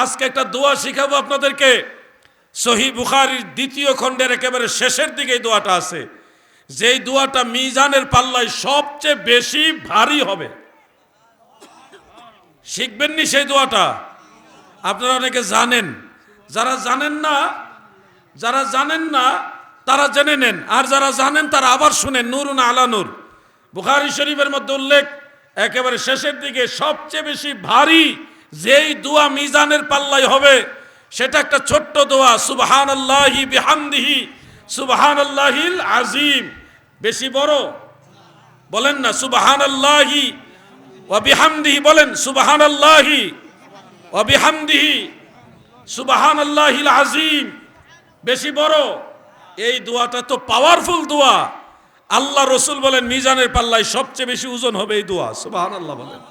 আজকে একটা দোয়া শিখাবো আপনাদেরকে। সহিহ বুখারীর 2য় খণ্ডের একেবারে শেষের দিকে এই দোয়াটা আছে, যেই দোয়াটা মিজানের পাল্লায় সবচেয়ে বেশি ভারী হবে। শিখবেননি সেই দোয়াটা? আপনারা অনেকে জানেন, যারা জানেন না তারা জেনে নেন, আর যারা জানেন তারা আবার শুনেন। নূরুন আলা নূর, বুখারী শরীফের মধ্যে উল্লেখ, একেবারে শেষের দিকে সবচেয়ে বেশি ভারী যেই দোয়া মিজানের পাল্লায় হবে সেটা একটা ছোট্ট দোয়া, সুবহানাল্লাহি বিহামদিহি সুবহানাল্লাহিল আযীম। বেশি বড় বলেন না, সুবহানাল্লাহি ওয়া বিহামদিহি, বলেন সুবহানাল্লাহি ওয়া বিহামদিহি সুবহানাল্লাহিল আযীম। বেশি বড়। এই দোয়াটা তো পাওয়ারফুল দোয়া। আল্লাহ রসুল বলেন মিজানের পাল্লায় সবচেয়ে বেশি ওজন হবে এই দোয়া, সুবহানাল্লাহ বলেন।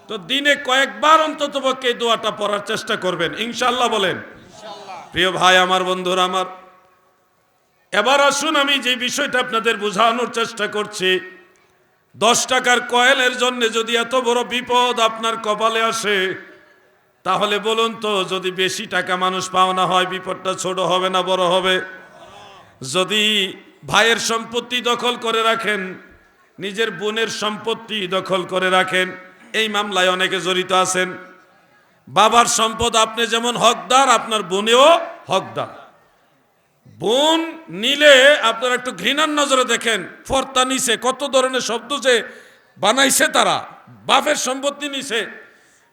তো দিনে কয়েকবার অন্ততপক্ষে এই দোয়াটা পড়ার চেষ্টা করবেন, ইনশাআল্লাহ বলেন। প্রিয় ভাই আমার, বন্ধুরা আমার, এবার আসুন আমি যে বিষয়টা আপনাদের বোঝানোর চেষ্টা করছি। 10 টাকার কয়েনের জন্য যদি এত বড় বিপদ আপনার কপালে আসে, তাহলে বলুন তো, যদি বেশি টাকা মানুষ পাওনা হয়, বিপদটা ছোট হবে না বড় হবে? যদি ভাইয়ের সম্পত্তি দখল করে রাখেন, নিজের বোনের সম্পত্তি দখল করে রাখেন, এই মামলায় অনেকে জড়িত আছেন। বাবার সম্পদ আপনি যেমন হকদার, আপনার বোনেও হকদার। বোন নিলে আপনারা একটু ঘৃণার নজরে দেখেন, ফর্তা নিছে, কত ধরনের শব্দ যে বানাইছে তারা। বাপের সম্পত্তি নিছে,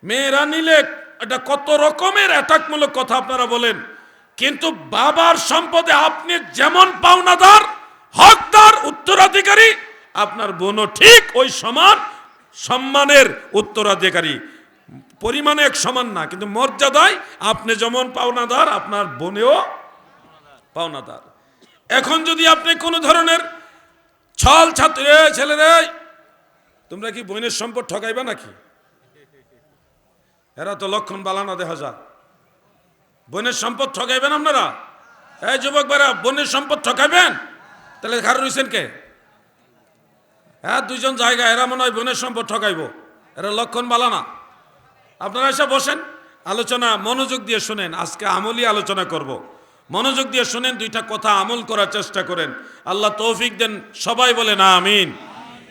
মেয়েরা নিলে এটা কত রকমের অ্যাটাকমূলক কথা আপনারা বলেন। কিন্তু বাবার সম্পদে আপনি যেমন পাওনাদার, হকদার, উত্তরাধিকারী, আপনার বোনও ঠিক ওই সমান সম্মানের উত্তরাধিকারী। পরিমাণে এক সমান না, কিন্তু মর্যাদায় আপনি যেমন পাওনাদার, আপনার বোনেও পাওনাদার। এখন যদি আপনি কোনো ধরনের ছল ছাত্র, ছেলেরা তোমরা কি বোনের সম্পদ ঠকাইবা নাকি? এরা তো লক্ষণ বালানা দেখা যায়। বোনের সম্পদ ঠকাইবেন আপনারা? এই যুবক ভাইরা, বোনের সম্পদ ঠকাইবেন? তাহলে খারাপ রয়েছেন কে? হ্যাঁ, 2জন জায়গা, এরা মনে হয় বোনের সম্পদ ঠকাইব, এরা লক্ষণ বালানা। আপনারা এসে বসেন, আলোচনা মনোযোগ দিয়ে শুনেন। আজকে আমলি আলোচনা করব, মনোযোগ দিয়ে শুনেন, 2টা কথা আমল করার চেষ্টা করেন। আল্লাহ তৌফিক দেন, সবাই বলেন আমিন।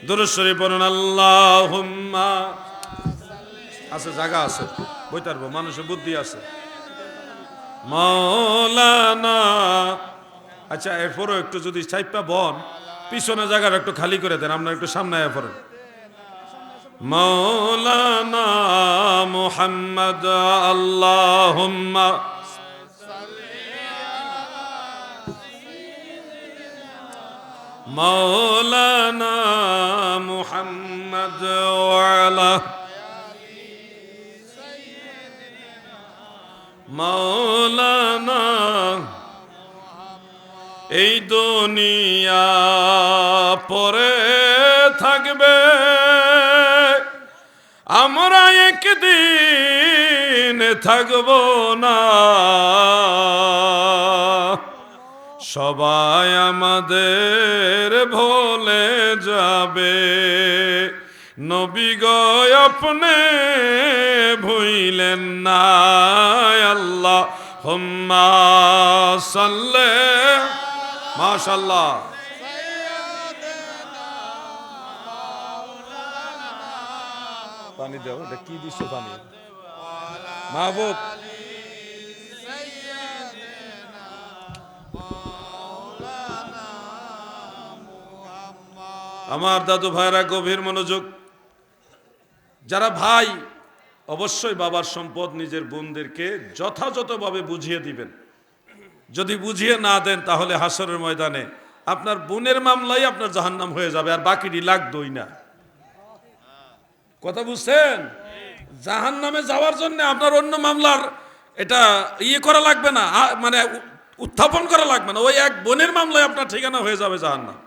দুরূদ শরীফ পড়ুন। আল্লাহুম্মা, আছে জায়গা আছে, বইতে পারবো, মানুষের বুদ্ধি আছে। মাওলানা, আচ্ছা এরপরও একটু যদি চাইপা বন, পিছনে জায়গাটা একটু খালি করে দেন, আপনারা একটু সামনে আয়া পড়েন। মাওলানা মুহাম্মদ আল্লাহুম্মা মাওলানা মুহাম্মদ ওয়া আলা মাওলানা। এই দুনিয়া পরে থাকবে, আমরা একদিন থাকব না। সবাই আমাদের ভুলে যাবে, নবী গো আপনি ভুইলেন না। আল্লাহুম্মা সাল্লি, মাশাআল্লাহ, পানি দাও। এটা কি দিছো পানি? মাহবুব, আমার দাদু ভাইরা গভীর মনোযোগ। যারা ভাই, অবশ্যই বাবার সম্পদ নিজের বোনদেরকে যথাযথভাবে বুঝিয়ে দিবেন। যদি বুঝিয়ে না দেন, তাহলে হাসরের ময়দানে আপনার বোনের মামলাই আপনার জাহান্নাম হয়ে যাবে, আর বাকিটি লাগতোই না। কথা বুঝছেন? জাহান্নামে যাওয়ার জন্য আপনার অন্য মামলার এটা করা লাগবে না, মানে উত্থাপন করা লাগবে না। ওই এক বোনের মামলায় আপনার ঠিকানা হয়ে যাবে জাহান্নাম।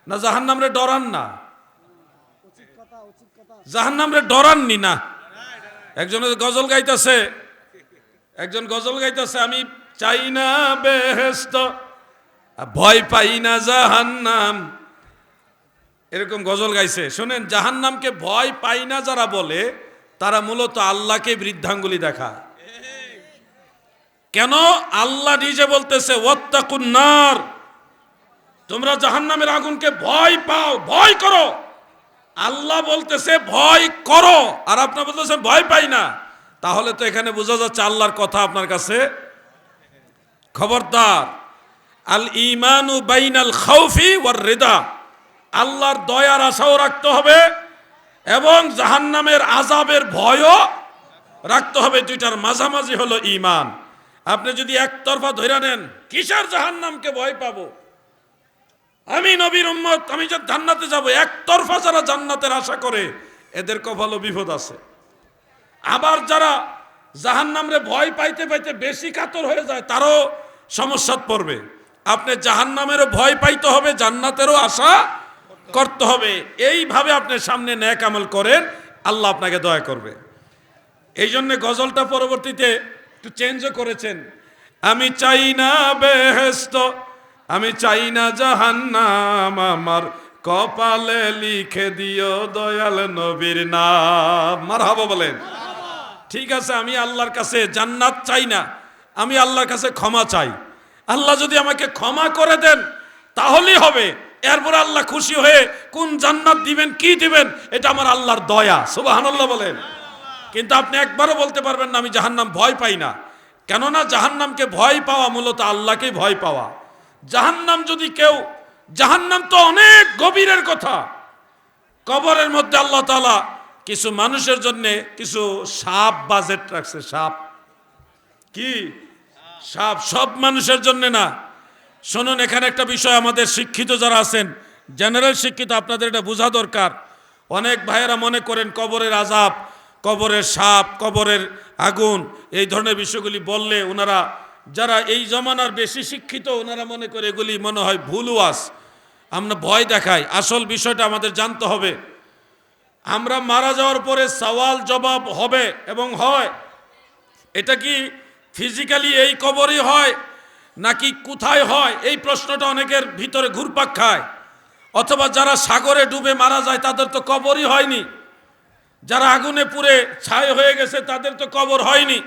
না, জাহান্নামরে ডরান না, জাহান্নামরে ডরাননি না। একজন গজল গাইতেছে, আমি চাই না বেহেশত, ভয় পাই না জাহান্নাম, এরকম গজল গাইছে। শুনেন, জাহান্নামকে ভয় পাই না যারা বলে, তারা মূলত আল্লাহকে বৃদ্ধাঙ্গুলি দেখায়। কেন? আল্লাহ নিজে বলতেছে ওয়াত্তাকুন নার, তোমরা জাহান্নামের আগুনকে ভয় পাও, ভয় করো। আল্লাহ বলতেছে ভয় করো, আর আপনারা বলতেছেন ভয় পাই না। তাহলে তো এখানে বোঝা যাচ্ছে আল্লাহর কথা আপনার কাছে। খবরদার, আল ঈমানু বাইনাল খাউফি ওয়ার রিদা, আল্লাহর দয়ার আশাও রাখতে হবে এবং জাহান্নামের আযাবের ভয়ও রাখতে হবে। দুইটার মাঝামাঝি হলো ঈমান। আপনি যদি একতরফা ধরে নেন, কিসের জাহান্নামকে ভয় পাবো, আমি নবীর উম্মত, আমি যে জান্নাতে যাব, একতরফা যারা জান্নাতের আশা করে এদের কপালে বিপদ আছে। আবার যারা জাহান্নামরে ভয় পাইতে পাইতে বেশি কাতর হয়ে যায় তারও সমস্যাত পড়বে। আপনি জাহান্নামেরও ভয় পাইতে হবে, জান্নাতেরও আশা করতে হবে। এইভাবে আপনি সামনে নেক আমল করেন, আল্লাহ আপনাকে দয়া করবে। এই জন্য গজলটা পরবর্তীতে একটু চেঞ্জও করেছেন। আমি চাই না বেহেশত, আমি চাই না জাহান্নাম, আমার কপালে লিখে দিও দয়াল নবীর নাম। মারহাবা বলেন। ঠিক আছে, আমি আল্লাহর কাছে জান্নাত চাই না, আমি আল্লাহর কাছে ক্ষমা চাই। আল্লাহ যদি আমাকে ক্ষমা করে দেন তাহলেই হবে। এরপর আল্লাহ খুশি হয়ে কোন জান্নাত দিবেন, কি দিবেন, এটা আমার আল্লাহর দয়া। সুবহানাল্লাহ বলেন। কিন্তু আপনি একবারও বলতে পারবেন না আমি জাহান্নাম ভয় পাই না। কেননা জাহান্নামকে ভয় পাওয়া মূলত আল্লাহকেই ভয় পাওয়া। জাহান্নাম যদি কেউ, জাহান্নাম তো অনেক গভীরের কথা। কবরের মধ্যে আল্লাহ তাআলা কিছু মানুষের জন্য কিছু সাপ বাজেট রাখছে। সাপ কি? সাপ সব মানুষের জন্য না। শুনুন, এখানে একটা বিষয়, আমাদের শিক্ষিত যারা আছেন, জেনারেল শিক্ষিত, আপনাদের এটা বোঝা দরকার। অনেক ভাইয়েরা মনে করেন কবরের আযাব, কবরের সাপ, কবরের আগুন, এই ধরনের বিষয়গুলি বললে ওনারা, যারা এই জমানার বেশি শিক্ষিত, ওনারা মনে করে এগুলি মনে হয় ভুল ওয়াজ, আমরা ভয় দেখাই। আসল বিষয়টা আমাদের জানতে হবে। আমরা মারা যাওয়ার পরে সওয়াল জবাব হবে এবং হয়। এটা কি ফিজিক্যালি এই কবরই হয় নাকি কোথায় হয়, এই প্রশ্নটা অনেকের ভিতরে ঘুরপাক খায়। অথবা যারা সাগরে ডুবে মারা যায় তাদের তো কবরই হয়নি, যারা আগুনে পুড়ে ছাই হয়ে গেছে তাদের তো কবর হয়নি।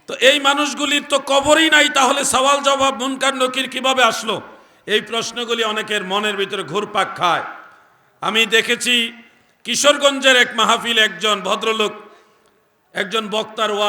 তো এই মানুষগুলির তো কবরই নাই, তাহলে সওয়াল জবাব মুনকার নকির কিভাবে আসলো? এই প্রশ্নগুলি অনেকের মনের ভিতরে ঘুরপাক খায়। আমি দেখেছি কিশোরগঞ্জের এক মাহফিল, একজন ভদ্রলোক, একজন বক্তার ওয়াজ